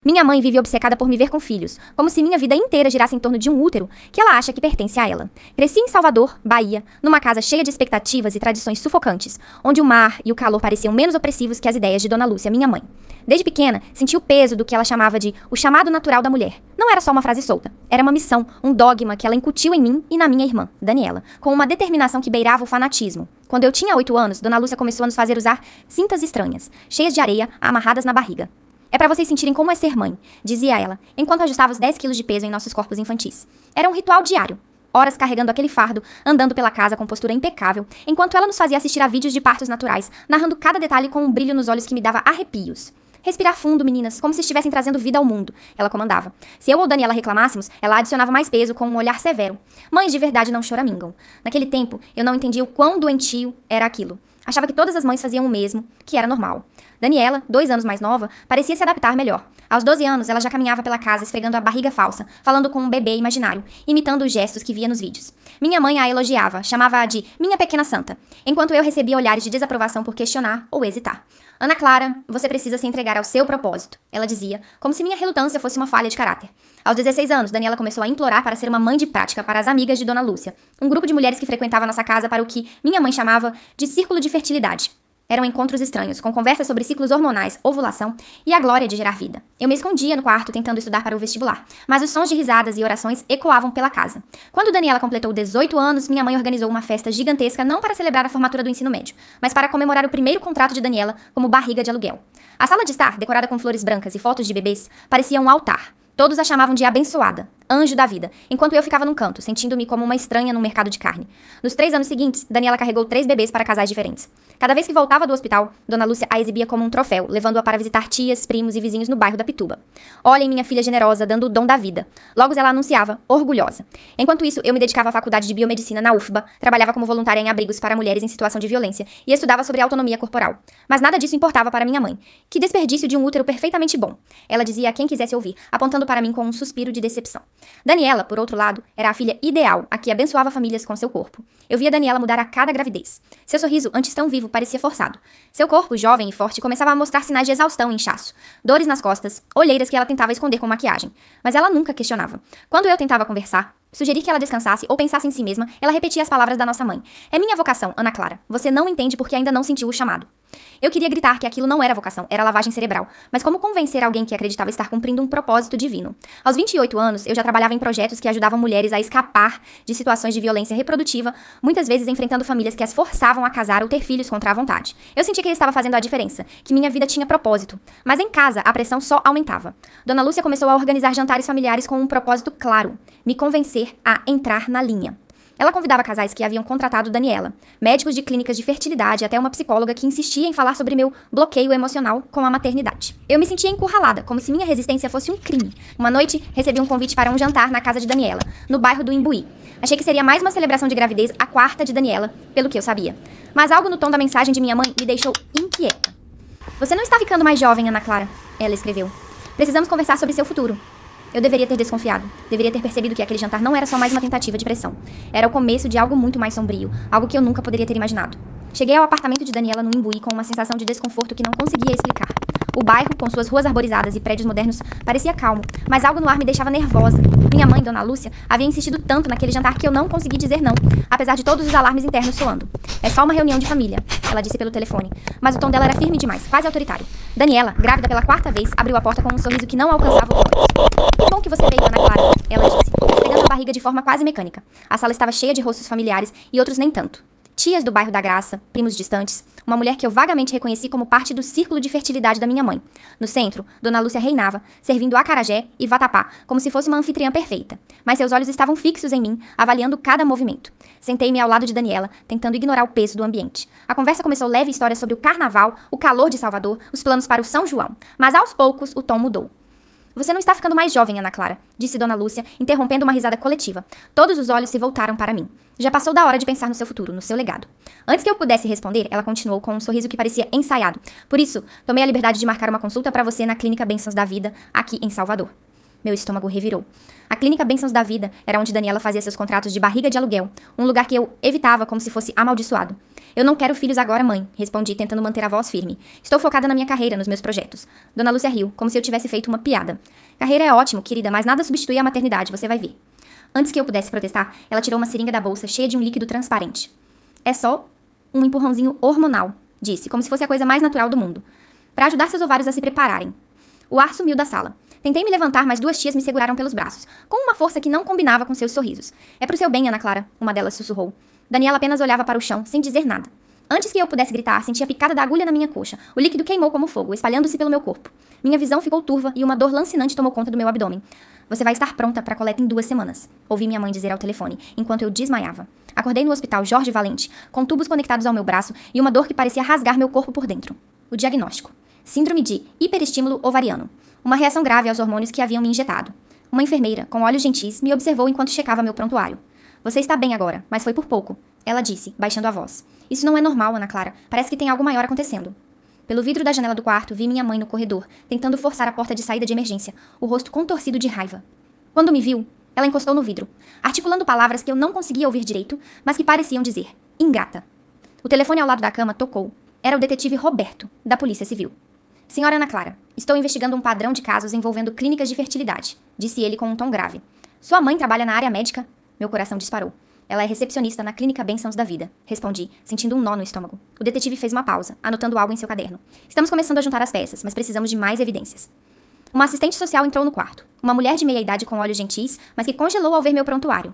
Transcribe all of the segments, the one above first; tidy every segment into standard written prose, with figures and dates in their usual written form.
Minha mãe vive obcecada por me ver com filhos, como se minha vida inteira girasse em torno de um útero que ela acha que pertence a ela. Cresci em Salvador, Bahia, numa casa cheia de expectativas e tradições sufocantes, onde o mar e o calor pareciam menos opressivos que as ideias de Dona Lúcia, minha mãe. Desde pequena, senti o peso do que ela chamava de o chamado natural da mulher. Não era só uma frase solta, era uma missão, um dogma que ela incutiu em mim e na minha irmã, Daniela, com uma determinação que beirava o fanatismo. Quando eu tinha 8 anos, Dona Lúcia começou a nos fazer usar cintas estranhas, cheias de areia, amarradas na barriga. É pra vocês sentirem como é ser mãe, dizia ela, enquanto ajustava os 10 quilos de peso em nossos corpos infantis. Era um ritual diário. Horas carregando aquele fardo, andando pela casa com postura impecável, enquanto ela nos fazia assistir a vídeos de partos naturais, narrando cada detalhe com um brilho nos olhos que me dava arrepios. Respirar fundo, meninas, como se estivessem trazendo vida ao mundo, ela comandava. Se eu ou Daniela reclamássemos, ela adicionava mais peso com um olhar severo. Mães de verdade não choramingam. Naquele tempo, eu não entendia o quão doentio era aquilo. Achava que todas as mães faziam o mesmo, que era normal. Daniela, 2 anos mais nova, parecia se adaptar melhor. Aos 12 anos, ela já caminhava pela casa esfregando a barriga falsa, falando com um bebê imaginário, imitando os gestos que via nos vídeos. Minha mãe a elogiava, chamava-a de minha pequena santa, enquanto eu recebia olhares de desaprovação por questionar ou hesitar. Ana Clara, você precisa se entregar ao seu propósito, ela dizia, como se minha relutância fosse uma falha de caráter. Aos 16 anos, Daniela começou a implorar para ser uma mãe de prática para as amigas de Dona Lúcia, um grupo de mulheres que frequentava nossa casa para o que minha mãe chamava de círculo de fertilidade. Eram encontros estranhos, com conversas sobre ciclos hormonais, ovulação e a glória de gerar vida. Eu me escondia no quarto tentando estudar para o vestibular, mas os sons de risadas e orações ecoavam pela casa. Quando Daniela completou 18 anos, minha mãe organizou uma festa gigantesca não para celebrar a formatura do ensino médio, mas para comemorar o primeiro contrato de Daniela como barriga de aluguel. A sala de estar, decorada com flores brancas e fotos de bebês, parecia um altar. Todos a chamavam de abençoada, anjo da vida, enquanto eu ficava num canto, sentindo-me como uma estranha no mercado de carne. Nos 3 anos seguintes, Daniela carregou 3 bebês para casais diferentes. Cada vez que voltava do hospital, Dona Lúcia a exibia como um troféu, levando-a para visitar tias, primos e vizinhos no bairro da Pituba. Olhem minha filha generosa, dando o dom da vida. Logo ela anunciava, orgulhosa. Enquanto isso, eu me dedicava à faculdade de biomedicina na UFBA, trabalhava como voluntária em abrigos para mulheres em situação de violência e estudava sobre autonomia corporal. Mas nada disso importava para minha mãe. Que desperdício de um útero perfeitamente bom, ela dizia a quem quisesse ouvir, apontando para mim com um suspiro de decepção. Daniela, por outro lado, era a filha ideal, a que abençoava famílias com seu corpo. Eu via Daniela mudar a cada gravidez. Seu sorriso, antes tão vivo, parecia forçado. Seu corpo, jovem e forte, começava a mostrar sinais de exaustão e inchaço. Dores nas costas, olheiras que ela tentava esconder com maquiagem. Mas ela nunca questionava. Quando eu tentava conversar, sugerir que ela descansasse ou pensasse em si mesma, ela repetia as palavras da nossa mãe. É minha vocação, Ana Clara. Você não entende porque ainda não sentiu o chamado. Eu queria gritar que aquilo não era vocação, era lavagem cerebral. Mas como convencer alguém que acreditava estar cumprindo um propósito divino? Aos 28 anos, eu já trabalhava em projetos que ajudavam mulheres a escapar de situações de violência reprodutiva, muitas vezes enfrentando famílias que as forçavam a casar ou ter filhos contra a vontade. Eu senti que ele estava fazendo a diferença, que minha vida tinha propósito. Mas em casa, a pressão só aumentava. Dona Lúcia começou a organizar jantares familiares com um propósito claro: me convencer a entrar na linha. Ela convidava casais que haviam contratado Daniela, médicos de clínicas de fertilidade, até uma psicóloga que insistia em falar sobre meu bloqueio emocional com a maternidade. Eu me sentia encurralada, como se minha resistência fosse um crime. Uma noite, recebi um convite para um jantar na casa de Daniela, no bairro do Imbuí. Achei que seria mais uma celebração de gravidez, a 4ª de Daniela, pelo que eu sabia. Mas algo no tom da mensagem de minha mãe me deixou inquieta. Você não está ficando mais jovem, Ana Clara, ela escreveu. Precisamos conversar sobre seu futuro. Eu deveria ter desconfiado. Deveria ter percebido que aquele jantar não era só mais uma tentativa de pressão. Era o começo de algo muito mais sombrio, algo que eu nunca poderia ter imaginado. Cheguei ao apartamento de Daniela no Imbuí com uma sensação de desconforto que não conseguia explicar. O bairro, com suas ruas arborizadas e prédios modernos, parecia calmo, mas algo no ar me deixava nervosa. Minha mãe, Dona Lúcia, havia insistido tanto naquele jantar que eu não consegui dizer não, apesar de todos os alarmes internos soando. É só uma reunião de família, ela disse pelo telefone, mas o tom dela era firme demais, quase autoritário. Daniela, grávida pela 4ª vez, abriu a porta com um sorriso que não alcançava o olho. Que bom que você veio, Ana Clara, ela disse, pegando a barriga de forma quase mecânica. A sala estava cheia de rostos familiares e outros nem tanto. Tias do bairro da Graça, primos distantes, uma mulher que eu vagamente reconheci como parte do círculo de fertilidade da minha mãe. No centro, Dona Lúcia reinava, servindo acarajé e vatapá, como se fosse uma anfitriã perfeita. Mas seus olhos estavam fixos em mim, avaliando cada movimento. Sentei-me ao lado de Daniela, tentando ignorar o peso do ambiente. A conversa começou leve história sobre o carnaval, o calor de Salvador, os planos para o São João. Mas aos poucos, o tom mudou. Você não está ficando mais jovem, Ana Clara, disse Dona Lúcia, interrompendo uma risada coletiva. Todos os olhos se voltaram para mim. Já passou da hora de pensar no seu futuro, no seu legado. Antes que eu pudesse responder, ela continuou com um sorriso que parecia ensaiado. Por isso, tomei a liberdade de marcar uma consulta para você na Clínica Bênçãos da Vida, aqui em Salvador. Meu estômago revirou. A clínica Bênçãos da Vida era onde Daniela fazia seus contratos de barriga de aluguel, um lugar que eu evitava como se fosse amaldiçoado. Eu não quero filhos agora, mãe, respondi, tentando manter a voz firme. Estou focada na minha carreira, nos meus projetos. Dona Lúcia riu, como se eu tivesse feito uma piada. Carreira é ótimo, querida, mas nada substitui a maternidade, você vai ver. Antes que eu pudesse protestar, ela tirou uma seringa da bolsa cheia de um líquido transparente. É só um empurrãozinho hormonal, disse, como se fosse a coisa mais natural do mundo, para ajudar seus ovários a se prepararem. O ar sumiu da sala. Tentei me levantar, mas 2 tias me seguraram pelos braços, com uma força que não combinava com seus sorrisos. É pro seu bem, Ana Clara, uma delas sussurrou. Daniela apenas olhava para o chão, sem dizer nada. Antes que eu pudesse gritar, senti a picada da agulha na minha coxa. O líquido queimou como fogo, espalhando-se pelo meu corpo. Minha visão ficou turva e uma dor lancinante tomou conta do meu abdômen. Você vai estar pronta para a coleta em 2 semanas, ouvi minha mãe dizer ao telefone, enquanto eu desmaiava. Acordei no hospital Jorge Valente, com tubos conectados ao meu braço e uma dor que parecia rasgar meu corpo por dentro. O diagnóstico. Síndrome de hiperestímulo ovariano. Uma reação grave aos hormônios que haviam me injetado. Uma enfermeira, com olhos gentis, me observou enquanto checava meu prontuário. Você está bem agora, mas foi por pouco. Ela disse, baixando a voz. Isso não é normal, Ana Clara. Parece que tem algo maior acontecendo. Pelo vidro da janela do quarto, vi minha mãe no corredor, tentando forçar a porta de saída de emergência, o rosto contorcido de raiva. Quando me viu, ela encostou no vidro, articulando palavras que eu não conseguia ouvir direito, mas que pareciam dizer, ingrata. O telefone ao lado da cama tocou. Era o detetive Roberto, da Polícia Civil. Senhora Ana Clara, estou investigando um padrão de casos envolvendo clínicas de fertilidade, disse ele com um tom grave. Sua mãe trabalha na área médica? Meu coração disparou. Ela é recepcionista na clínica Bênçãos da Vida, respondi, sentindo um nó no estômago. O detetive fez uma pausa, anotando algo em seu caderno. Estamos começando a juntar as peças, mas precisamos de mais evidências. Uma assistente social entrou no quarto. Uma mulher de meia-idade com olhos gentis, mas que congelou ao ver meu prontuário.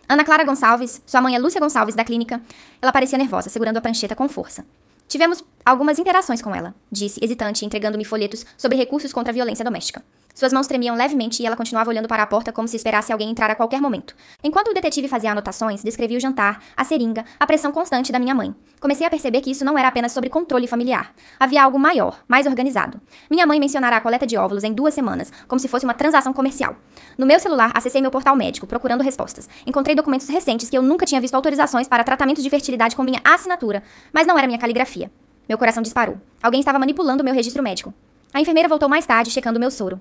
Ana Clara Gonçalves, sua mãe é Lúcia Gonçalves, da clínica. Ela parecia nervosa, segurando a prancheta com força. Tivemos algumas interações com ela, disse, hesitante, entregando-me folhetos sobre recursos contra a violência doméstica. Suas mãos tremiam levemente e ela continuava olhando para a porta como se esperasse alguém entrar a qualquer momento. Enquanto o detetive fazia anotações, descrevia o jantar, a seringa, a pressão constante da minha mãe. Comecei a perceber que isso não era apenas sobre controle familiar. Havia algo maior, mais organizado. Minha mãe mencionara a coleta de óvulos em 2 semanas, como se fosse uma transação comercial. No meu celular, acessei meu portal médico, procurando respostas. Encontrei documentos recentes que eu nunca tinha visto autorizações para tratamentos de fertilidade com minha assinatura, mas não era minha caligrafia. Meu coração disparou. Alguém estava manipulando meu registro médico. A enfermeira voltou mais tarde, checando meu soro.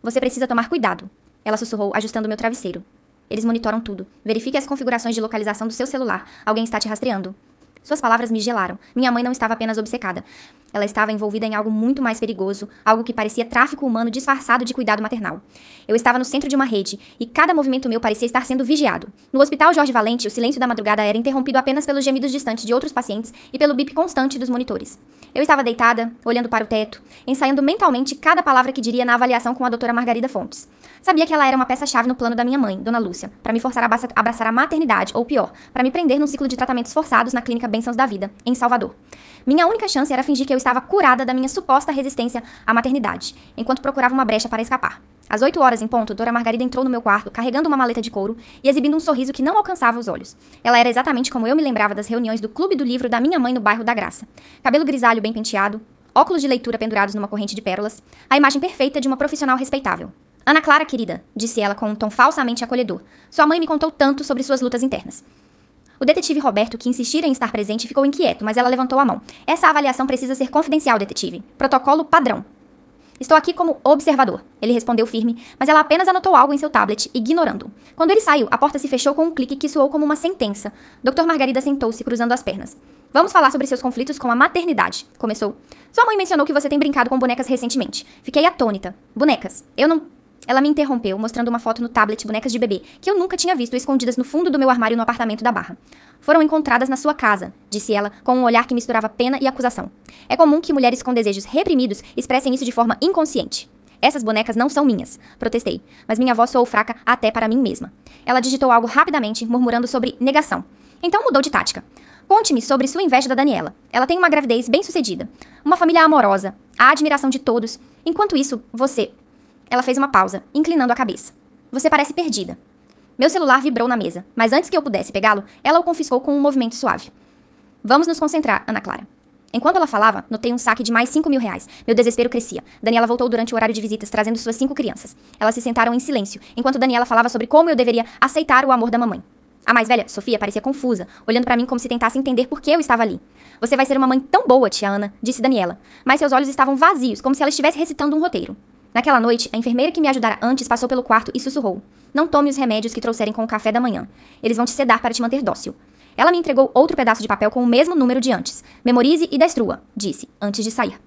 Você precisa tomar cuidado, ela sussurrou, ajustando meu travesseiro. Eles monitoram tudo. Verifique as configurações de localização do seu celular. Alguém está te rastreando. Suas palavras me gelaram. Minha mãe não estava apenas obcecada. Ela estava envolvida em algo muito mais perigoso, algo que parecia tráfico humano disfarçado de cuidado maternal. Eu estava no centro de uma rede, e cada movimento meu parecia estar sendo vigiado. No hospital Jorge Valente, o silêncio da madrugada era interrompido apenas pelos gemidos distantes de outros pacientes e pelo bip constante dos monitores. Eu estava deitada, olhando para o teto, ensaiando mentalmente cada palavra que diria na avaliação com a doutora Margarida Fontes. Sabia que ela era uma peça-chave no plano da minha mãe, Dona Lúcia, para me forçar a abraçar a maternidade, ou pior, para me prender num ciclo de tratamentos forçados na clínica Bênçãos da Vida, em Salvador. Minha única chance era fingir que eu estava curada da minha suposta resistência à maternidade, enquanto procurava uma brecha para escapar. Às 8 horas em ponto, Dora Margarida entrou no meu quarto, carregando uma maleta de couro e exibindo um sorriso que não alcançava os olhos. Ela era exatamente como eu me lembrava das reuniões do Clube do Livro da minha mãe no bairro da Graça. Cabelo grisalho bem penteado, óculos de leitura pendurados numa corrente de pérolas, a imagem perfeita de uma profissional respeitável. Ana Clara, querida, disse ela com um tom falsamente acolhedor. Sua mãe me contou tanto sobre suas lutas internas. O detetive Roberto, que insistira em estar presente, ficou inquieto, mas ela levantou a mão. Essa avaliação precisa ser confidencial, detetive. Protocolo padrão. Estou aqui como observador, ele respondeu firme, mas ela apenas anotou algo em seu tablet, ignorando-o. Quando ele saiu, a porta se fechou com um clique que soou como uma sentença. Dr. Margarida sentou-se, cruzando as pernas. Vamos falar sobre seus conflitos com a maternidade, começou. Sua mãe mencionou que você tem brincado com bonecas recentemente. Fiquei atônita. Bonecas. Eu não... Ela me interrompeu, mostrando uma foto no tablet bonecas de bebê, que eu nunca tinha visto escondidas no fundo do meu armário no apartamento da Barra. Foram encontradas na sua casa, disse ela, com um olhar que misturava pena e acusação. É comum que mulheres com desejos reprimidos expressem isso de forma inconsciente. Essas bonecas não são minhas, protestei, mas minha voz soou fraca até para mim mesma. Ela digitou algo rapidamente, murmurando sobre negação. Então mudou de tática. Conte-me sobre sua inveja da Daniela. Ela tem uma gravidez bem-sucedida, uma família amorosa, a admiração de todos. Enquanto isso, você... Ela fez uma pausa, inclinando a cabeça. Você parece perdida. Meu celular vibrou na mesa, mas antes que eu pudesse pegá-lo, ela o confiscou com um movimento suave. Vamos nos concentrar, Ana Clara. Enquanto ela falava, notei um saque de mais 5 mil reais. Meu desespero crescia. Daniela voltou durante o horário de visitas, trazendo suas 5 crianças. Elas se sentaram em silêncio, enquanto Daniela falava sobre como eu deveria aceitar o amor da mamãe. A mais velha, Sofia, parecia confusa, olhando para mim como se tentasse entender por que eu estava ali. Você vai ser uma mãe tão boa, tia Ana, disse Daniela. Mas seus olhos estavam vazios, como se ela estivesse recitando um roteiro. Naquela noite, a enfermeira que me ajudara antes passou pelo quarto e sussurrou: "Não tome os remédios que trouxerem com o café da manhã. Eles vão te sedar para te manter dócil." Ela me entregou outro pedaço de papel com o mesmo número de antes. "Memorize e destrua", disse, antes de sair.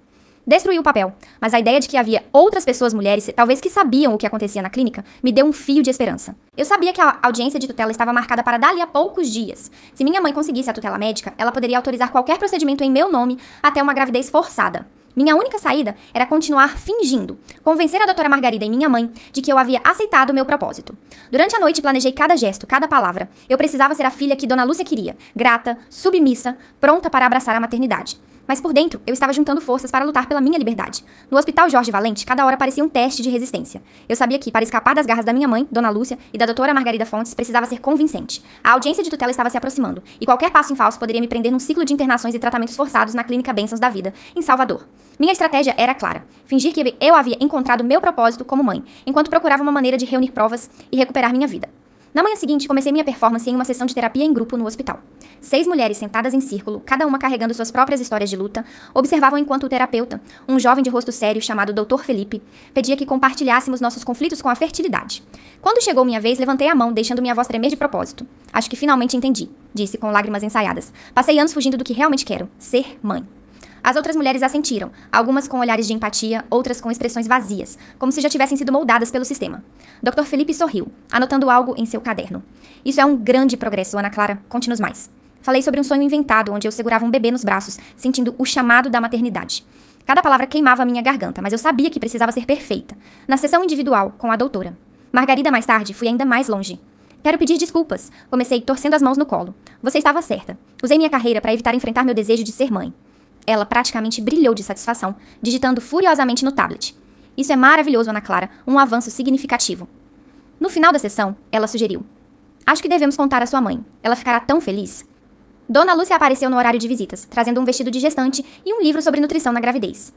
Destruí o papel, mas a ideia de que havia outras pessoas mulheres, talvez que sabiam o que acontecia na clínica, me deu um fio de esperança. Eu sabia que a audiência de tutela estava marcada para dali a poucos dias. Se minha mãe conseguisse a tutela médica, ela poderia autorizar qualquer procedimento em meu nome até uma gravidez forçada. Minha única saída era continuar fingindo, convencer a doutora Margarida e minha mãe de que eu havia aceitado o meu propósito. Durante a noite planejei cada gesto, cada palavra. Eu precisava ser a filha que Dona Lúcia queria, grata, submissa, pronta para abraçar a maternidade. Mas por dentro, eu estava juntando forças para lutar pela minha liberdade. No Hospital Jorge Valente, cada hora parecia um teste de resistência. Eu sabia que, para escapar das garras da minha mãe, Dona Lúcia, e da doutora Margarida Fontes, precisava ser convincente. A audiência de tutela estava se aproximando, e qualquer passo em falso poderia me prender num ciclo de internações e tratamentos forçados na Clínica Bênçãos da Vida, em Salvador. Minha estratégia era clara: fingir que eu havia encontrado meu propósito como mãe, enquanto procurava uma maneira de reunir provas e recuperar minha vida. Na manhã seguinte, comecei minha performance em uma sessão de terapia em grupo no hospital. 6 mulheres sentadas em círculo, cada uma carregando suas próprias histórias de luta, observavam enquanto o terapeuta, um jovem de rosto sério chamado Dr. Felipe, pedia que compartilhássemos nossos conflitos com a fertilidade. Quando chegou minha vez, levantei a mão, deixando minha voz tremer de propósito. "Acho que finalmente entendi", disse com lágrimas ensaiadas. "Passei anos fugindo do que realmente quero: ser mãe." As outras mulheres assentiram, algumas com olhares de empatia, outras com expressões vazias, como se já tivessem sido moldadas pelo sistema. Dr. Felipe sorriu, anotando algo em seu caderno. "Isso é um grande progresso, Ana Clara. Conte-nos mais." Falei sobre um sonho inventado, onde eu segurava um bebê nos braços, sentindo o chamado da maternidade. Cada palavra queimava a minha garganta, mas eu sabia que precisava ser perfeita. Na sessão individual, com a doutora Margarida, mais tarde, fui ainda mais longe. "Quero pedir desculpas." Comecei torcendo as mãos no colo. "Você estava certa. Usei minha carreira para evitar enfrentar meu desejo de ser mãe." Ela praticamente brilhou de satisfação, digitando furiosamente no tablet. "Isso é maravilhoso, Ana Clara. Um avanço significativo." No final da sessão, ela sugeriu: "Acho que devemos contar à sua mãe. Ela ficará tão feliz." Dona Lúcia apareceu no horário de visitas, trazendo um vestido de gestante e um livro sobre nutrição na gravidez.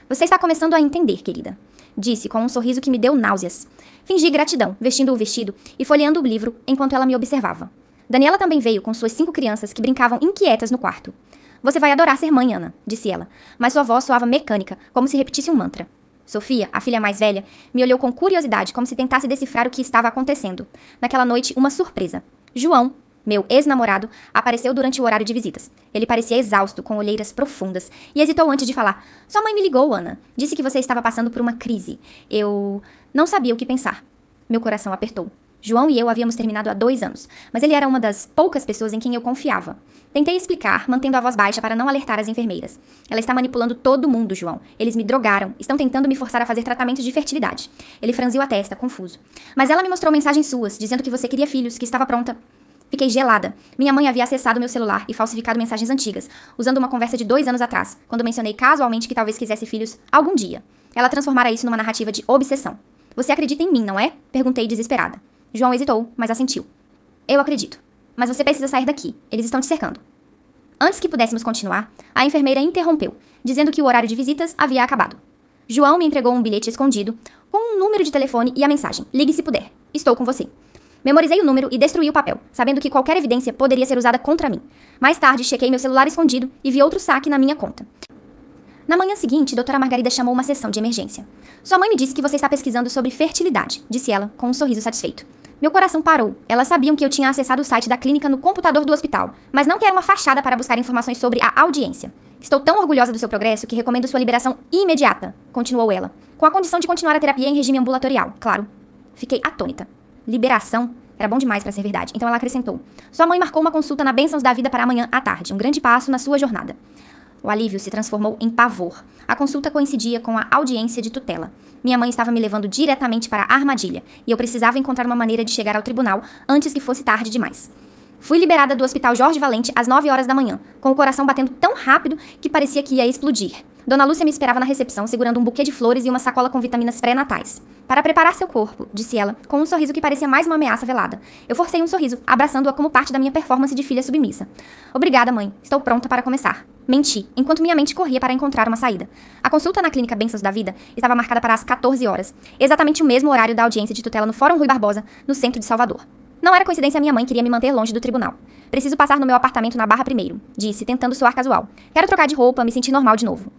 "Você está começando a entender, querida", disse com um sorriso que me deu náuseas. Fingi gratidão, vestindo o vestido e folheando o livro enquanto ela me observava. Daniela também veio com suas 5 crianças que brincavam inquietas no quarto. "Você vai adorar ser mãe, Ana", disse ela, mas sua voz soava mecânica, como se repetisse um mantra. Sofia, a filha mais velha, me olhou com curiosidade, como se tentasse decifrar o que estava acontecendo. Naquela noite, uma surpresa. João, meu ex-namorado, apareceu durante o horário de visitas. Ele parecia exausto, com olheiras profundas, e hesitou antes de falar. "Sua mãe me ligou, Ana. Disse que você estava passando por uma crise. Eu não sabia o que pensar." Meu coração apertou. João e eu havíamos terminado há 2 anos, mas ele era uma das poucas pessoas em quem eu confiava. Tentei explicar, mantendo a voz baixa para não alertar as enfermeiras. "Ela está manipulando todo mundo, João. Eles me drogaram. Estão tentando me forçar a fazer tratamentos de fertilidade." Ele franziu a testa, confuso. "Mas ela me mostrou mensagens suas, dizendo que você queria filhos, que estava pronta." Fiquei gelada. Minha mãe havia acessado meu celular e falsificado mensagens antigas, usando uma conversa de 2 anos atrás, quando mencionei casualmente que talvez quisesse filhos algum dia. Ela transformara isso numa narrativa de obsessão. "Você acredita em mim, não é?" Perguntei desesperada. João hesitou, mas assentiu. "Eu acredito. Mas você precisa sair daqui. Eles estão te cercando." Antes que pudéssemos continuar, a enfermeira interrompeu, dizendo que o horário de visitas havia acabado. João me entregou um bilhete escondido, com um número de telefone e a mensagem: "Ligue se puder. Estou com você." Memorizei o número e destruí o papel, sabendo que qualquer evidência poderia ser usada contra mim. Mais tarde, chequei meu celular escondido e vi outro saque na minha conta. Na manhã seguinte, doutora Margarida chamou uma sessão de emergência. "Sua mãe me disse que você está pesquisando sobre fertilidade", disse ela, com um sorriso satisfeito. Meu coração parou. Elas sabiam que eu tinha acessado o site da clínica no computador do hospital, mas não que era uma fachada para buscar informações sobre a audiência. "Estou tão orgulhosa do seu progresso que recomendo sua liberação imediata", continuou ela, "com a condição de continuar a terapia em regime ambulatorial, claro." Fiquei atônita. Liberação? Era bom demais para ser verdade, então ela acrescentou: "Sua mãe marcou uma consulta na Bênçãos da Vida para amanhã à tarde, um grande passo na sua jornada." O alívio se transformou em pavor. A consulta coincidia com a audiência de tutela. Minha mãe estava me levando diretamente para a armadilha, e eu precisava encontrar uma maneira de chegar ao tribunal antes que fosse tarde demais. Fui liberada do Hospital Jorge Valente às 9 horas da manhã, com o coração batendo tão rápido que parecia que ia explodir. Dona Lúcia me esperava na recepção, segurando um buquê de flores e uma sacola com vitaminas pré-natais. "Para preparar seu corpo", disse ela, com um sorriso que parecia mais uma ameaça velada. Eu forcei um sorriso, abraçando-a como parte da minha performance de filha submissa. "Obrigada, mãe. Estou pronta para começar." Menti, enquanto minha mente corria para encontrar uma saída. A consulta na Clínica Bênçãos da Vida estava marcada para as 14 horas, exatamente o mesmo horário da audiência de tutela no Fórum Rui Barbosa, no centro de Salvador. Não era coincidência, minha mãe queria me manter longe do tribunal. "Preciso passar no meu apartamento na Barra primeiro", disse, tentando soar casual. "Quero trocar de roupa, me sentir normal de novo."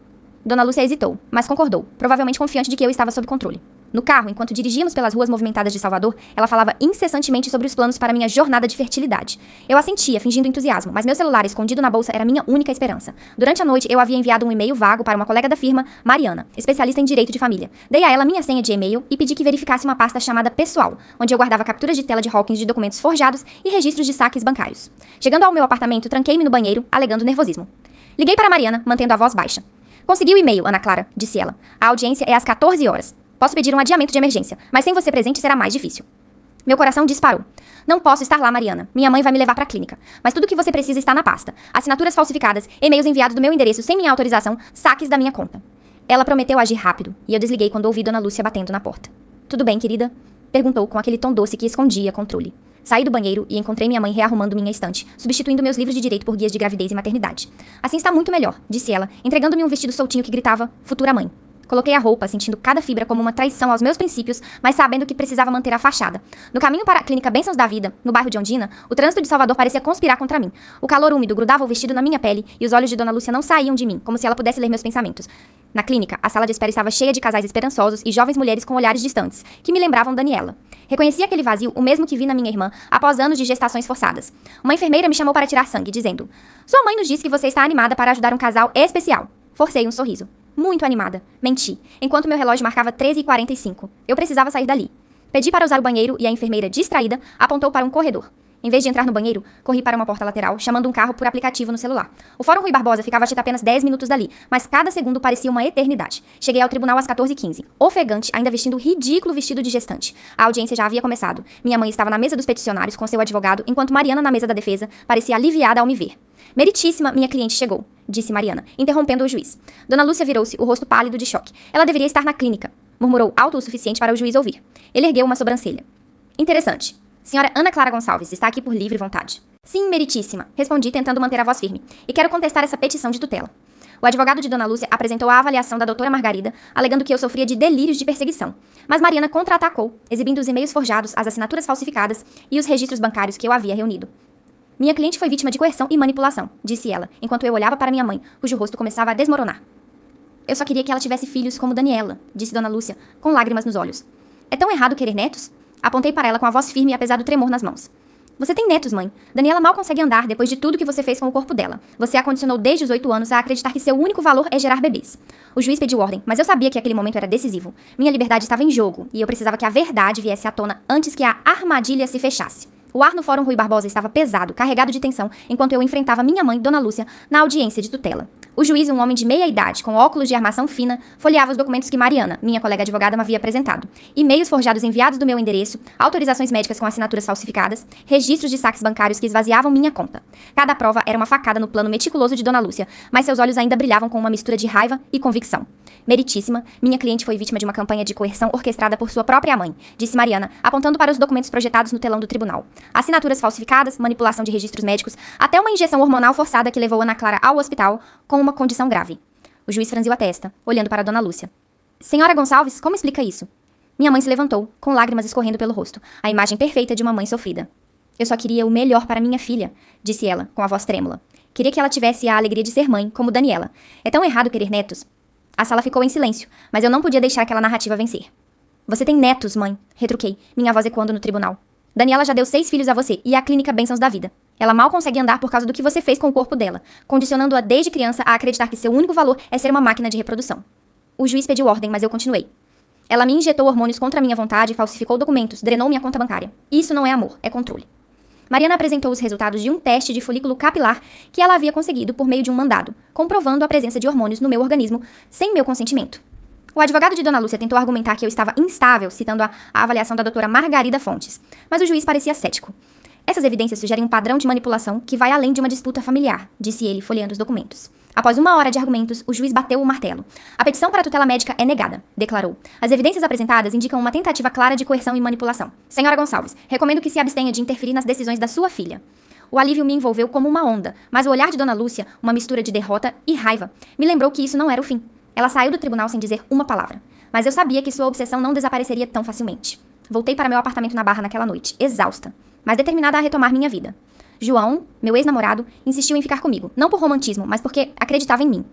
Dona Lúcia hesitou, mas concordou, provavelmente confiante de que eu estava sob controle. No carro, enquanto dirigíamos pelas ruas movimentadas de Salvador, ela falava incessantemente sobre os planos para minha jornada de fertilidade. Eu assentia, fingindo entusiasmo, mas meu celular escondido na bolsa era minha única esperança. Durante a noite, eu havia enviado um e-mail vago para uma colega da firma, Mariana, especialista em direito de família. Dei a ela minha senha de e-mail e pedi que verificasse uma pasta chamada Pessoal, onde eu guardava capturas de tela de Hawkins de documentos forjados e registros de saques bancários. Chegando ao meu apartamento, tranquei-me no banheiro, alegando nervosismo. Liguei para Mariana, mantendo a voz baixa. Consegui o e-mail, Ana Clara, disse ela. A audiência é às 14 horas. Posso pedir um adiamento de emergência, mas sem você presente será mais difícil. Meu coração disparou. Não posso estar lá, Mariana. Minha mãe vai me levar para a clínica. Mas tudo o que você precisa está na pasta. Assinaturas falsificadas, e-mails enviados do meu endereço sem minha autorização, saques da minha conta. Ela prometeu agir rápido, e eu desliguei quando ouvi Dona Lúcia batendo na porta. Tudo bem, querida? Perguntou com aquele tom doce que escondia controle. Saí do banheiro e encontrei minha mãe rearrumando minha estante, substituindo meus livros de direito por guias de gravidez e maternidade. Assim está muito melhor, disse ela, entregando-me um vestido soltinho que gritava, futura mãe. Coloquei a roupa, sentindo cada fibra como uma traição aos meus princípios, mas sabendo que precisava manter a fachada. No caminho para a clínica Bênçãos da Vida, no bairro de Ondina, o trânsito de Salvador parecia conspirar contra mim. O calor úmido grudava o vestido na minha pele e os olhos de Dona Lúcia não saíam de mim, como se ela pudesse ler meus pensamentos. Na clínica, a sala de espera estava cheia de casais esperançosos e jovens mulheres com olhares distantes, que me lembravam Daniela. Reconheci aquele vazio, o mesmo que vi na minha irmã, após anos de gestações forçadas. Uma enfermeira me chamou para tirar sangue, dizendo: "Sua mãe nos disse que você está animada para ajudar um casal especial." Forcei um sorriso. Muito animada. Menti. Enquanto meu relógio marcava 13h45. Eu precisava sair dali. Pedi para usar o banheiro e a enfermeira, distraída, apontou para um corredor. Em vez de entrar no banheiro, corri para uma porta lateral, chamando um carro por aplicativo no celular. O Fórum Rui Barbosa ficava a apenas 10 minutos dali, mas cada segundo parecia uma eternidade. Cheguei ao tribunal às 14h15, ofegante, ainda vestindo o ridículo vestido de gestante. A audiência já havia começado. Minha mãe estava na mesa dos peticionários com seu advogado, enquanto Mariana, na mesa da defesa, parecia aliviada ao me ver. "Meritíssima, minha cliente chegou", disse Mariana, interrompendo o juiz. Dona Lúcia virou-se, o rosto pálido de choque. "Ela deveria estar na clínica", murmurou alto o suficiente para o juiz ouvir. Ele ergueu uma sobrancelha. "Interessante. Senhora Ana Clara Gonçalves está aqui por livre vontade." "Sim, meritíssima", respondi tentando manter a voz firme. "E quero contestar essa petição de tutela." O advogado de Dona Lúcia apresentou a avaliação da doutora Margarida, alegando que eu sofria de delírios de perseguição. Mas Mariana contra-atacou, exibindo os e-mails forjados, as assinaturas falsificadas e os registros bancários que eu havia reunido. "Minha cliente foi vítima de coerção e manipulação", disse ela, enquanto eu olhava para minha mãe, cujo rosto começava a desmoronar. "Eu só queria que ela tivesse filhos como Daniela", disse Dona Lúcia, com lágrimas nos olhos. "É tão errado querer netos?" Apontei para ela com a voz firme apesar do tremor nas mãos. "Você tem netos, mãe. Daniela mal consegue andar depois de tudo que você fez com o corpo dela. Você a condicionou desde os 8 anos a acreditar que seu único valor é gerar bebês." O juiz pediu ordem, mas eu sabia que aquele momento era decisivo. Minha liberdade estava em jogo, e eu precisava que a verdade viesse à tona antes que a armadilha se fechasse. O ar no Fórum Rui Barbosa estava pesado, carregado de tensão, enquanto eu enfrentava minha mãe, Dona Lúcia, na audiência de tutela. O juiz, um homem de meia idade, com óculos de armação fina, folheava os documentos que Mariana, minha colega advogada, me havia apresentado. E-mails forjados enviados do meu endereço, autorizações médicas com assinaturas falsificadas, registros de saques bancários que esvaziavam minha conta. Cada prova era uma facada no plano meticuloso de Dona Lúcia, mas seus olhos ainda brilhavam com uma mistura de raiva e convicção. "Meritíssima, minha cliente foi vítima de uma campanha de coerção orquestrada por sua própria mãe", disse Mariana, apontando para os documentos projetados no telão do tribunal. Assinaturas falsificadas, manipulação de registros médicos, até uma injeção hormonal forçada que levou Ana Clara ao hospital com uma condição grave. O juiz franziu a testa, olhando para Dona Lúcia. "Senhora Gonçalves, como explica isso?" Minha mãe se levantou, com lágrimas escorrendo pelo rosto, a imagem perfeita de uma mãe sofrida. "Eu só queria o melhor para minha filha", disse ela, com a voz trêmula. "Queria que ela tivesse a alegria de ser mãe, como Daniela. É tão errado querer netos." A sala ficou em silêncio, mas eu não podia deixar aquela narrativa vencer. "Você tem netos, mãe", retruquei, minha voz ecoando no tribunal. "Daniela já deu 6 filhos a você e à clínica Bênçãos da Vida. Ela mal consegue andar por causa do que você fez com o corpo dela, condicionando-a desde criança a acreditar que seu único valor é ser uma máquina de reprodução." O juiz pediu ordem, mas eu continuei. "Ela me injetou hormônios contra minha vontade, falsificou documentos, drenou minha conta bancária. Isso não é amor, é controle." Mariana apresentou os resultados de um teste de folículo capilar que ela havia conseguido por meio de um mandado, comprovando a presença de hormônios no meu organismo sem meu consentimento. O advogado de Dona Lúcia tentou argumentar que eu estava instável, citando a avaliação da doutora Margarida Fontes, mas o juiz parecia cético. "Essas evidências sugerem um padrão de manipulação que vai além de uma disputa familiar", disse ele, folheando os documentos. Após 1 hora de argumentos, o juiz bateu o martelo. "A petição para tutela médica é negada", declarou. "As evidências apresentadas indicam uma tentativa clara de coerção e manipulação. Senhora Gonçalves, recomendo que se abstenha de interferir nas decisões da sua filha." O alívio me envolveu como uma onda, mas o olhar de Dona Lúcia, uma mistura de derrota e raiva, me lembrou que isso não era o fim. Ela saiu do tribunal sem dizer uma palavra. Mas eu sabia que sua obsessão não desapareceria tão facilmente. Voltei para meu apartamento na Barra naquela noite, exausta, mas determinada a retomar minha vida. João, meu ex-namorado, insistiu em ficar comigo, não por romantismo, mas porque acreditava em mim.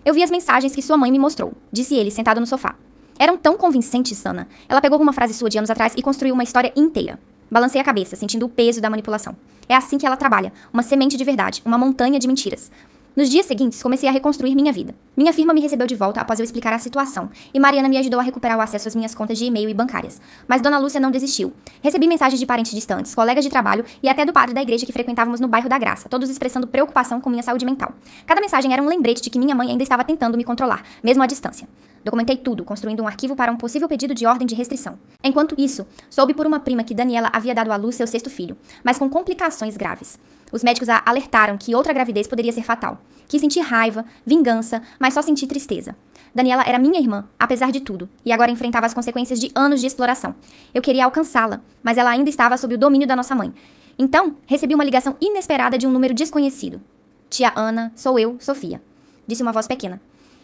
Eu vi as mensagens que sua mãe me mostrou, disse ele, sentado no sofá. Eram tão convincentes, Sana. Ela pegou uma frase sua de anos atrás e construiu uma história inteira. Balancei a cabeça, sentindo o peso da manipulação. É assim que ela trabalha, uma semente de verdade, uma montanha de mentiras. Nos dias seguintes, comecei a reconstruir minha vida. Minha firma me recebeu de volta após eu explicar a situação, e Mariana me ajudou a recuperar o acesso às minhas contas de e-mail e bancárias. Mas Dona Lúcia não desistiu. Recebi mensagens de parentes distantes, colegas de trabalho e até do padre da igreja que frequentávamos no bairro da Graça, todos expressando preocupação com minha saúde mental. Cada mensagem era um lembrete de que minha mãe ainda estava tentando me controlar, mesmo à distância. Documentei tudo, construindo um arquivo para um possível pedido de ordem de restrição. Enquanto isso, soube por uma prima que Daniela havia dado à luz seu sexto filho, mas com complicações graves. Os médicos a alertaram que outra gravidez poderia ser fatal. Quis sentir raiva, vingança, mas só senti tristeza. Daniela era minha irmã, apesar de tudo, e agora enfrentava as consequências de anos de exploração. Eu queria alcançá-la, mas ela ainda estava sob o domínio da nossa mãe. Então, recebi uma ligação inesperada de um número desconhecido. Tia Ana, sou eu, Sofia, disse uma voz pequena.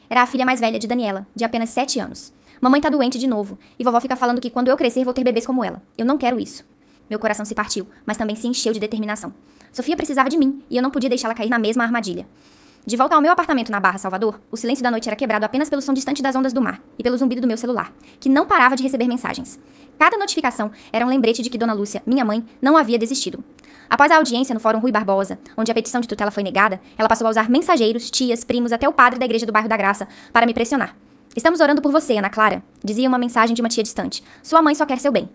Era a filha mais velha de Daniela, de apenas 7 anos. Mamãe tá doente de novo, e vovó fica falando que quando eu crescer vou ter bebês como ela. Eu não quero isso. Meu coração se partiu, mas também se encheu de determinação. Sofia precisava de mim, e eu não podia deixá-la cair na mesma armadilha. De volta ao meu apartamento na Barra Salvador, o silêncio da noite era quebrado apenas pelo som distante das ondas do mar e pelo zumbido do meu celular, que não parava de receber mensagens. Cada notificação era um lembrete de que Dona Lúcia, minha mãe, não havia desistido. Após a audiência no Fórum Rui Barbosa, onde a petição de tutela foi negada, ela passou a usar mensageiros, tias, primos, até o padre da igreja do bairro da Graça, para me pressionar. Estamos orando por você, Ana Clara, dizia uma mensagem de uma tia distante. Sua mãe só quer seu bem.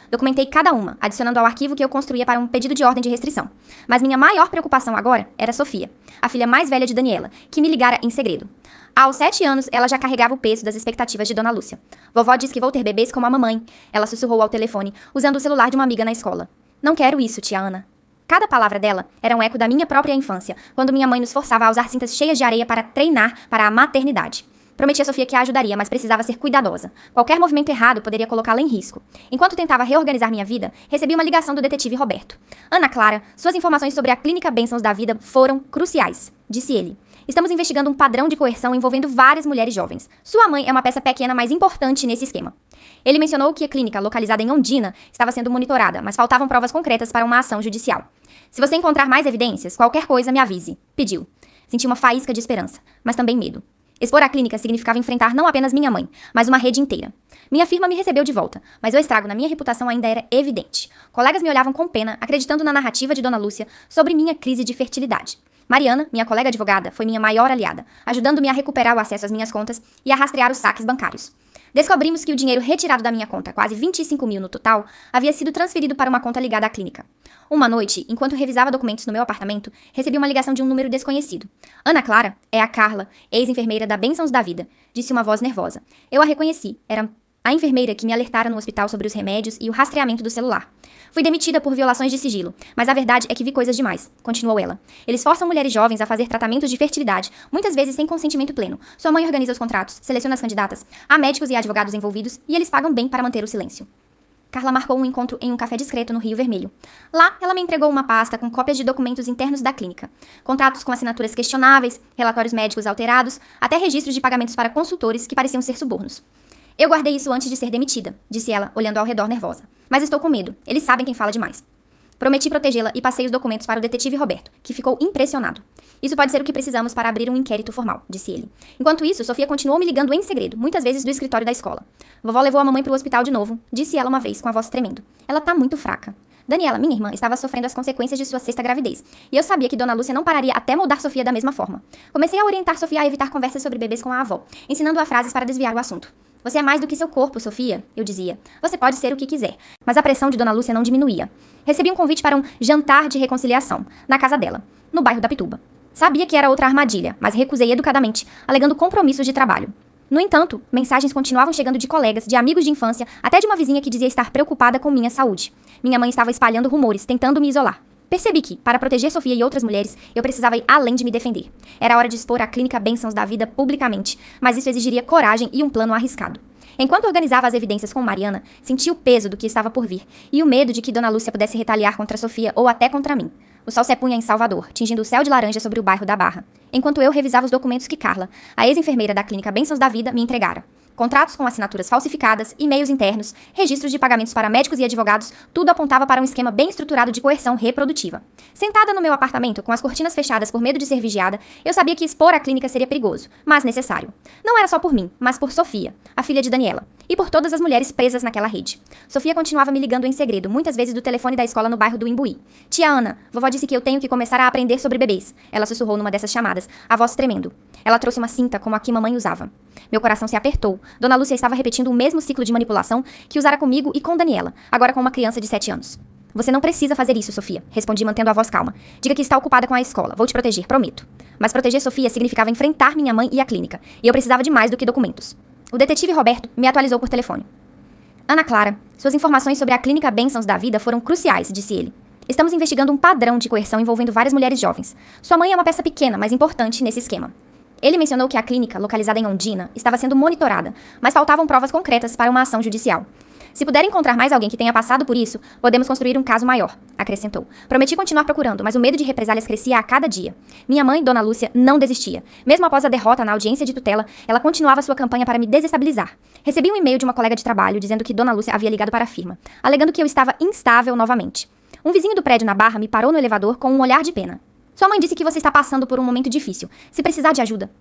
Documentei cada uma, adicionando ao arquivo que eu construía para um pedido de ordem de restrição. Mas minha maior preocupação agora era Sofia, a filha mais velha de Daniela, que me ligara em segredo. Aos 7 anos, ela já carregava o peso das expectativas de Dona Lúcia. Vovó diz que vou ter bebês como a mamãe. Ela sussurrou ao telefone, usando o celular de uma amiga na escola. Não quero isso, tia Ana. Cada palavra dela era um eco da minha própria infância, quando minha mãe nos forçava a usar cintas cheias de areia para treinar para a maternidade. Prometi a Sofia que a ajudaria, mas precisava ser cuidadosa. Qualquer movimento errado poderia colocá-la em risco. Enquanto tentava reorganizar minha vida, recebi uma ligação do detetive Roberto. Ana Clara, suas informações sobre a Clínica Bênçãos da Vida foram cruciais, disse ele. Estamos investigando um padrão de coerção envolvendo várias mulheres jovens. Sua mãe é uma peça pequena mais importante nesse esquema. Ele mencionou que a clínica, localizada em Ondina, estava sendo monitorada, mas faltavam provas concretas para uma ação judicial. Se você encontrar mais evidências, qualquer coisa me avise, pediu. Senti uma faísca de esperança, mas também medo. Expor a clínica significava enfrentar não apenas minha mãe, mas uma rede inteira. Minha firma me recebeu de volta, mas o estrago na minha reputação ainda era evidente. Colegas me olhavam com pena, acreditando na narrativa de Dona Lúcia sobre minha crise de fertilidade. Mariana, minha colega advogada, foi minha maior aliada, ajudando-me a recuperar o acesso às minhas contas e a rastrear os saques bancários. Descobrimos que o dinheiro retirado da minha conta, quase 25 mil no total, havia sido transferido para uma conta ligada à clínica. Uma noite, enquanto revisava documentos no meu apartamento, recebi uma ligação de um número desconhecido. Ana Clara, é a Carla, ex-enfermeira da Bênçãos da Vida, disse uma voz nervosa. Eu a reconheci. Era a enfermeira que me alertara no hospital sobre os remédios e o rastreamento do celular. Fui demitida por violações de sigilo, mas a verdade é que vi coisas demais, continuou ela. Eles forçam mulheres jovens a fazer tratamentos de fertilidade, muitas vezes sem consentimento pleno. Sua mãe organiza os contratos, seleciona as candidatas, há médicos e advogados envolvidos e eles pagam bem para manter o silêncio. Carla marcou um encontro em um café discreto no Rio Vermelho. Lá, ela me entregou uma pasta com cópias de documentos internos da clínica. Contratos com assinaturas questionáveis, relatórios médicos alterados, até registros de pagamentos para consultores que pareciam ser subornos. Eu guardei isso antes de ser demitida, disse ela, olhando ao redor nervosa. Mas estou com medo. Eles sabem quem fala demais. Prometi protegê-la e passei os documentos para o detetive Roberto, que ficou impressionado. Isso pode ser o que precisamos para abrir um inquérito formal, disse ele. Enquanto isso, Sofia continuou me ligando em segredo, muitas vezes do escritório da escola. Vovó levou a mamãe para o hospital de novo, disse ela uma vez, com a voz tremendo. Ela tá muito fraca. Daniela, minha irmã, estava sofrendo as consequências de sua sexta gravidez, e eu sabia que Dona Lúcia não pararia até moldar Sofia da mesma forma. Comecei a orientar Sofia a evitar conversas sobre bebês com a avó, ensinando-a frases para desviar o assunto. Você é mais do que seu corpo, Sofia, eu dizia. Você pode ser o que quiser. Mas a pressão de Dona Lúcia não diminuía. Recebi um convite para um jantar de reconciliação, na casa dela, no bairro da Pituba. Sabia que era outra armadilha, mas recusei educadamente, alegando compromissos de trabalho. No entanto, mensagens continuavam chegando de colegas, de amigos de infância, até de uma vizinha que dizia estar preocupada com minha saúde. Minha mãe estava espalhando rumores, tentando me isolar. Percebi que, para proteger Sofia e outras mulheres, eu precisava ir além de me defender. Era hora de expor a Clínica Bênçãos da Vida publicamente, mas isso exigiria coragem e um plano arriscado. Enquanto organizava as evidências com Mariana, senti o peso do que estava por vir e o medo de que Dona Lúcia pudesse retaliar contra Sofia ou até contra mim. O sol se punha em Salvador, tingindo o céu de laranja sobre o bairro da Barra, enquanto eu revisava os documentos que Carla, a ex-enfermeira da Clínica Bênçãos da Vida, me entregara. Contratos com assinaturas falsificadas, e-mails internos, registros de pagamentos para médicos e advogados, tudo apontava para um esquema bem estruturado de coerção reprodutiva. Sentada no meu apartamento, com as cortinas fechadas por medo de ser vigiada, eu sabia que expor a clínica seria perigoso, mas necessário. Não era só por mim, mas por Sofia, a filha de Daniela, e por todas as mulheres presas naquela rede. Sofia continuava me ligando em segredo, muitas vezes do telefone da escola no bairro do Imbuí. Tia Ana, vovó disse que eu tenho que começar a aprender sobre bebês. Ela sussurrou numa dessas chamadas, a voz tremendo. Ela trouxe uma cinta como a que mamãe usava. Meu coração se apertou. Dona Lúcia estava repetindo o mesmo ciclo de manipulação que usara comigo e com Daniela, agora com uma criança de 7 anos. Você não precisa fazer isso, Sofia, respondi mantendo a voz calma. Diga que está ocupada com a escola. Vou te proteger, prometo. Mas proteger Sofia significava enfrentar minha mãe e a clínica, e eu precisava de mais do que documentos. O detetive Roberto me atualizou por telefone. Ana Clara, suas informações sobre a clínica Bênçãos da Vida foram cruciais, disse ele. Estamos investigando um padrão de coerção envolvendo várias mulheres jovens. Sua mãe é uma peça pequena, mas importante nesse esquema. Ele mencionou que a clínica, localizada em Ondina, estava sendo monitorada, mas faltavam provas concretas para uma ação judicial. Se puder encontrar mais alguém que tenha passado por isso, podemos construir um caso maior, acrescentou. Prometi continuar procurando, mas o medo de represálias crescia a cada dia. Minha mãe, Dona Lúcia, não desistia. Mesmo após a derrota na audiência de tutela, ela continuava sua campanha para me desestabilizar. Recebi um e-mail de uma colega de trabalho dizendo que Dona Lúcia havia ligado para a firma, alegando que eu estava instável novamente. Um vizinho do prédio na Barra me parou no elevador com um olhar de pena. Sua mãe disse que você está passando por um momento difícil. Se precisar de ajuda.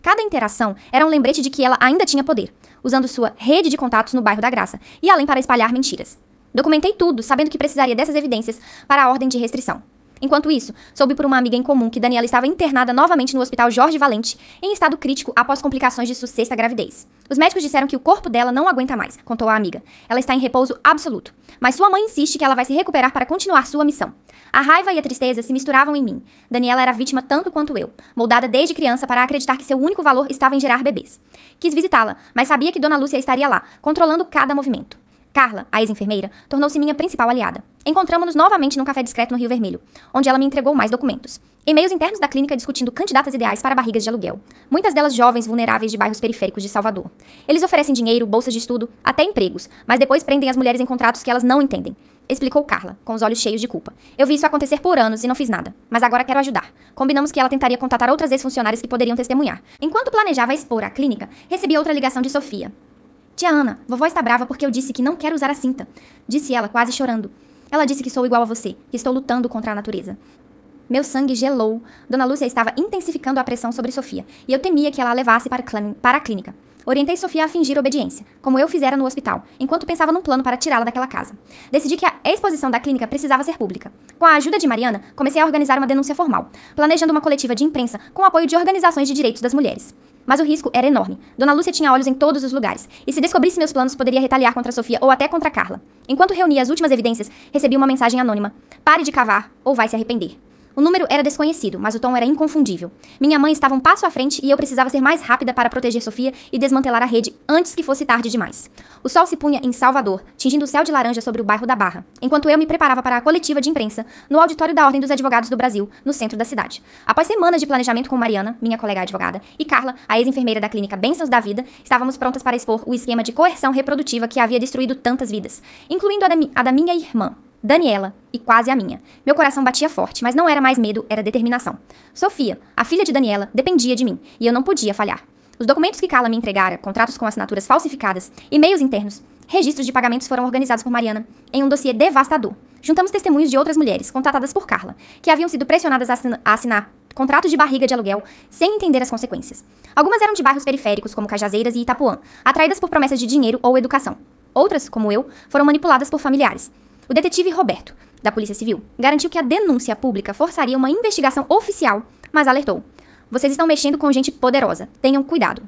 Cada interação era um lembrete de que ela ainda tinha poder, usando sua rede de contatos no bairro da Graça, e além para espalhar mentiras. Documentei tudo, sabendo que precisaria dessas evidências para a ordem de restrição. Enquanto isso, soube por uma amiga em comum que Daniela estava internada novamente no Hospital Jorge Valente, em estado crítico após complicações de sua sexta gravidez. Os médicos disseram que o corpo dela não aguenta mais, contou a amiga. Ela está em repouso absoluto, mas sua mãe insiste que ela vai se recuperar para continuar sua missão. A raiva e a tristeza se misturavam em mim. Daniela era vítima tanto quanto eu, moldada desde criança para acreditar que seu único valor estava em gerar bebês. Quis visitá-la, mas sabia que Dona Lúcia estaria lá, controlando cada movimento. Carla, a ex-enfermeira, tornou-se minha principal aliada. Encontramos-nos novamente num café discreto no Rio Vermelho, onde ela me entregou mais documentos. E-mails internos da clínica discutindo candidatas ideais para barrigas de aluguel. Muitas delas jovens vulneráveis de bairros periféricos de Salvador. Eles oferecem dinheiro, bolsas de estudo, até empregos, mas depois prendem as mulheres em contratos que elas não entendem. Explicou Carla, com os olhos cheios de culpa. Eu vi isso acontecer por anos e não fiz nada, mas agora quero ajudar. Combinamos que ela tentaria contatar outras ex-funcionárias que poderiam testemunhar. Enquanto planejava expor a clínica, recebi outra ligação de Sofia. Tia Ana, vovó está brava porque eu disse que não quero usar a cinta, disse ela, quase chorando. Ela disse que sou igual a você, que estou lutando contra a natureza. Meu sangue gelou. Dona Lúcia estava intensificando a pressão sobre Sofia, e eu temia que ela a levasse para a clínica. Orientei Sofia a fingir obediência, como eu fizera no hospital, enquanto pensava num plano para tirá-la daquela casa. Decidi que a exposição da clínica precisava ser pública. Com a ajuda de Mariana, comecei a organizar uma denúncia formal, planejando uma coletiva de imprensa com o apoio de organizações de direitos das mulheres. Mas o risco era enorme. Dona Lúcia tinha olhos em todos os lugares, e se descobrisse meus planos, poderia retaliar contra Sofia ou até contra Carla. Enquanto reunia as últimas evidências, recebi uma mensagem anônima. Pare de cavar, ou vai se arrepender. O número era desconhecido, mas o tom era inconfundível. Minha mãe estava um passo à frente e eu precisava ser mais rápida para proteger Sofia e desmantelar a rede antes que fosse tarde demais. O sol se punha em Salvador, tingindo o céu de laranja sobre o bairro da Barra, enquanto eu me preparava para a coletiva de imprensa no auditório da Ordem dos Advogados do Brasil, no centro da cidade. Após semanas de planejamento com Mariana, minha colega advogada, e Carla, a ex-enfermeira da clínica Bênçãos da Vida, estávamos prontas para expor o esquema de coerção reprodutiva que havia destruído tantas vidas, incluindo a da minha irmã, Daniela, e quase a minha. Meu coração batia forte, mas não era mais medo, era determinação. Sofia, a filha de Daniela, dependia de mim, e eu não podia falhar. Os documentos que Carla me entregara, contratos com assinaturas falsificadas, e-mails internos, registros de pagamentos foram organizados por Mariana em um dossiê devastador. Juntamos testemunhos de outras mulheres, contatadas por Carla, que haviam sido pressionadas a assinar contratos de barriga de aluguel sem entender as consequências. Algumas eram de bairros periféricos, como Cajazeiras e Itapuã, atraídas por promessas de dinheiro ou educação. Outras, como eu, foram manipuladas por familiares. O detetive Roberto, da Polícia Civil, garantiu que a denúncia pública forçaria uma investigação oficial, mas alertou. Vocês estão mexendo com gente poderosa. Tenham cuidado.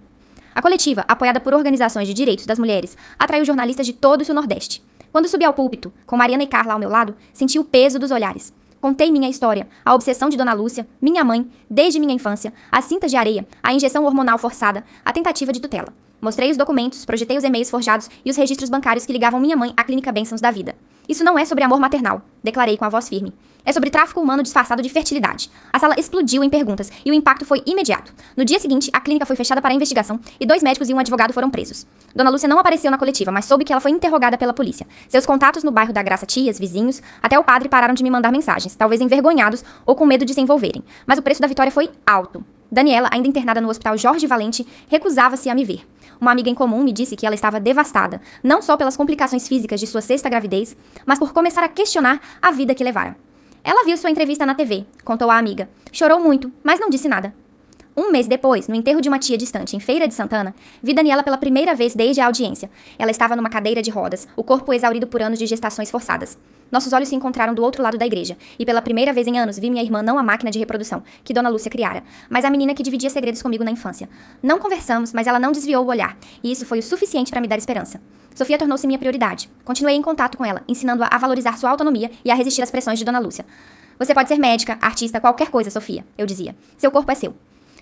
A coletiva, apoiada por organizações de direitos das mulheres, atraiu jornalistas de todo o Nordeste. Quando subi ao púlpito, com Mariana e Carla ao meu lado, senti o peso dos olhares. Contei minha história, a obsessão de Dona Lúcia, minha mãe, desde minha infância, as cintas de areia, a injeção hormonal forçada, a tentativa de tutela. Mostrei os documentos, projetei os e-mails forjados e os registros bancários que ligavam minha mãe à Clínica Bênçãos da Vida. Isso não é sobre amor maternal, declarei com a voz firme. É sobre tráfico humano disfarçado de fertilidade. A sala explodiu em perguntas e o impacto foi imediato. No dia seguinte, a clínica foi fechada para investigação e 2 médicos e um advogado foram presos. Dona Lúcia não apareceu na coletiva, mas soube que ela foi interrogada pela polícia. Seus contatos no bairro da Graça, tias, vizinhos, até o padre pararam de me mandar mensagens, talvez envergonhados ou com medo de se envolverem. Mas o preço da vitória foi alto. Daniela, ainda internada no Hospital Jorge Valente, recusava-se a me ver. uma amiga em comum me disse que ela estava devastada, não só pelas complicações físicas de sua sexta gravidez, mas por começar a questionar a vida que levara. Ela viu sua entrevista na TV, contou a amiga. Chorou muito, mas não disse nada. Um mês depois, no enterro de uma tia distante em Feira de Santana, vi Daniela pela primeira vez desde a audiência. Ela estava numa cadeira de rodas, o corpo exaurido por anos de gestações forçadas. Nossos olhos se encontraram do outro lado da igreja, e pela primeira vez em anos vi minha irmã não a máquina de reprodução, que Dona Lúcia criara, mas a menina que dividia segredos comigo na infância. Não conversamos, mas ela não desviou o olhar, e isso foi o suficiente para me dar esperança. Sofia tornou-se minha prioridade. Continuei em contato com ela, ensinando-a a valorizar sua autonomia e a resistir às pressões de Dona Lúcia. Você pode ser médica, artista, qualquer coisa, Sofia, eu dizia. Seu corpo é seu.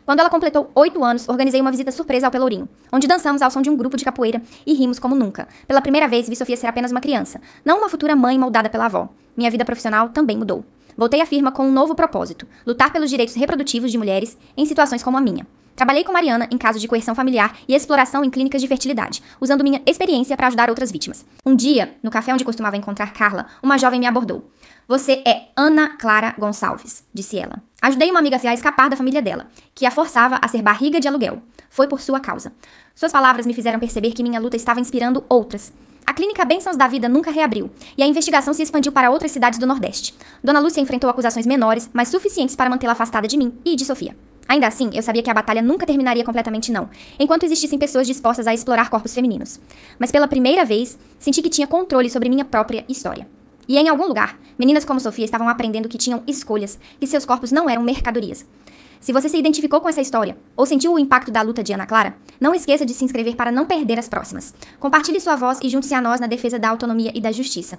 Quando ela completou 8 anos, organizei uma visita surpresa ao Pelourinho, onde dançamos ao som de um grupo de capoeira e rimos como nunca. Pela primeira vez, vi Sofia ser apenas uma criança, não uma futura mãe moldada pela avó. Minha vida profissional também mudou. Voltei à firma com um novo propósito: lutar pelos direitos reprodutivos de mulheres em situações como a minha. Trabalhei com Mariana em casos de coerção familiar e exploração em clínicas de fertilidade, usando minha experiência para ajudar outras vítimas. Um dia, no café onde costumava encontrar Carla, uma jovem me abordou. Você é Ana Clara Gonçalves, disse ela. Ajudei uma amiga a escapar da família dela, que a forçava a ser barriga de aluguel. Foi por sua causa. Suas palavras me fizeram perceber que minha luta estava inspirando outras. A clínica Bênçãos da Vida nunca reabriu, e a investigação se expandiu para outras cidades do Nordeste. Dona Lúcia enfrentou acusações menores, mas suficientes para mantê-la afastada de mim e de Sofia. Ainda assim, eu sabia que a batalha nunca terminaria completamente não, enquanto existissem pessoas dispostas a explorar corpos femininos. Mas pela primeira vez, senti que tinha controle sobre minha própria história. E em algum lugar, meninas como Sofia estavam aprendendo que tinham escolhas, que seus corpos não eram mercadorias. Se você se identificou com essa história, ou sentiu o impacto da luta de Ana Clara, não esqueça de se inscrever para não perder as próximas. Compartilhe sua voz e junte-se a nós na defesa da autonomia e da justiça.